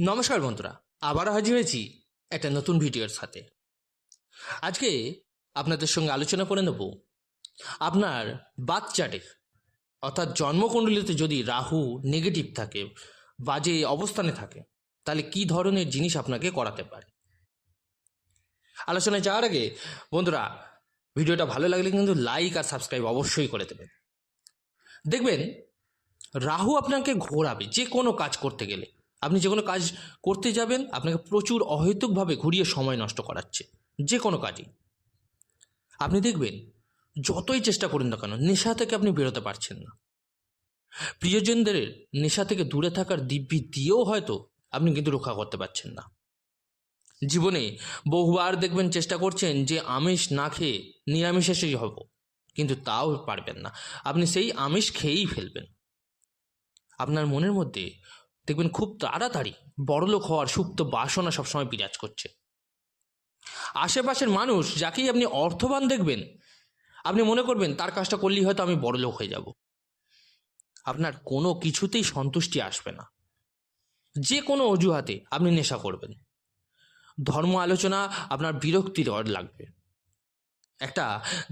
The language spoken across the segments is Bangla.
নমস্কার বন্ধুরা, আবারও হাজির হয়েছি একটা নতুন ভিডিওর সাথে। আজকে আপনাদের সঙ্গে আলোচনা করে নেব আপনার বাচ্চাটির অর্থাৎ জন্মকুণ্ডলিতে যদি রাহু নেগেটিভ থাকে, বাজে অবস্থানে থাকে, তাহলে কি ধরনের জিনিস আপনাকে করাতে পারে। আলোচনায় যাওয়ার আগে বন্ধুরা, ভিডিওটা ভালো লাগলে কিন্তু লাইক আর সাবস্ক্রাইব অবশ্যই করে দেবেন। দেখবেন রাহু আপনাকে ঘোরাবে যে কোনো কাজ করতে গেলে। আপনি যে কোনো কাজ করতে যাবেন, আপনাকে প্রচুর অহেতুকভাবে ঘুরিয়ে সময় নষ্ট করাচ্ছে যে কোনো কাজই। আপনি দেখবেন যতই চেষ্টা করুন না কেন, নেশা থেকে আপনি বেরোতে পারছেন না। প্রিয়জনদের নেশা থেকে দূরে থাকার দিব্যি দিয়েও হয়তো আপনি কিন্তু রক্ষা করতে পারছেন না। জীবনে বহুবার দেখবেন চেষ্টা করছেন যে আমিষ না খেয়ে নিরামিষাশী হব, কিন্তু তাও পারবেন না। আপনি সেই আমিষ খেয়েই ফেলবেন। আপনার মনের মধ্যে দেখবেন খুব তাড়াতাড়ি বড়লোক হওয়ার সুপ্ত বাসনা সবসময় বিরাজ করছে। আশেপাশের মানুষ যাকেই আপনি অর্থবান দেখবেন, আপনি মনে করবেন তার কাজটা করলেই হয়তো আমি বড়লোক হয়ে যাব। আপনার কোনো কিছুতেই সন্তুষ্টি আসবে না। যে কোনো অজুহাতে আপনি নেশা করবেন। ধর্ম আলোচনা আপনার বিরক্তির লাগবে। একটা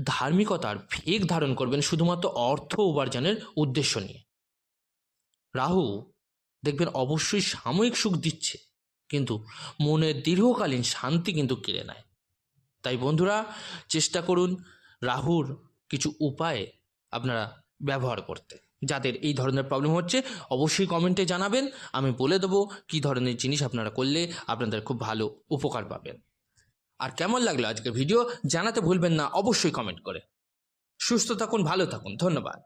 ধার্মিকতার ভেগ ধারণ করবেন শুধুমাত্র অর্থ উপার্জনের উদ্দেশ্য নিয়ে। রাহু দেখবেন অবশ্যই সাময়িক সুখ দিচ্ছে, কিন্তু মনের দীর্ঘকালীন শান্তি কিন্তু কেড়ে নেয়। তাই বন্ধুরা, চেষ্টা করুন রাহুর কিছু উপায় আপনারা ব্যবহার করতে। যাদের এই ধরনের প্রবলেম হচ্ছে অবশ্যই কমেন্টে জানাবেন, আমি বলে দেবো কী ধরনের জিনিস আপনারা করলে আপনাদের খুব ভালো উপকার পাবেন। আর কেমন লাগলো আজকের ভিডিও জানাতে ভুলবেন না অবশ্যই কমেন্ট করে। সুস্থ থাকুন, ভালো থাকুন, ধন্যবাদ।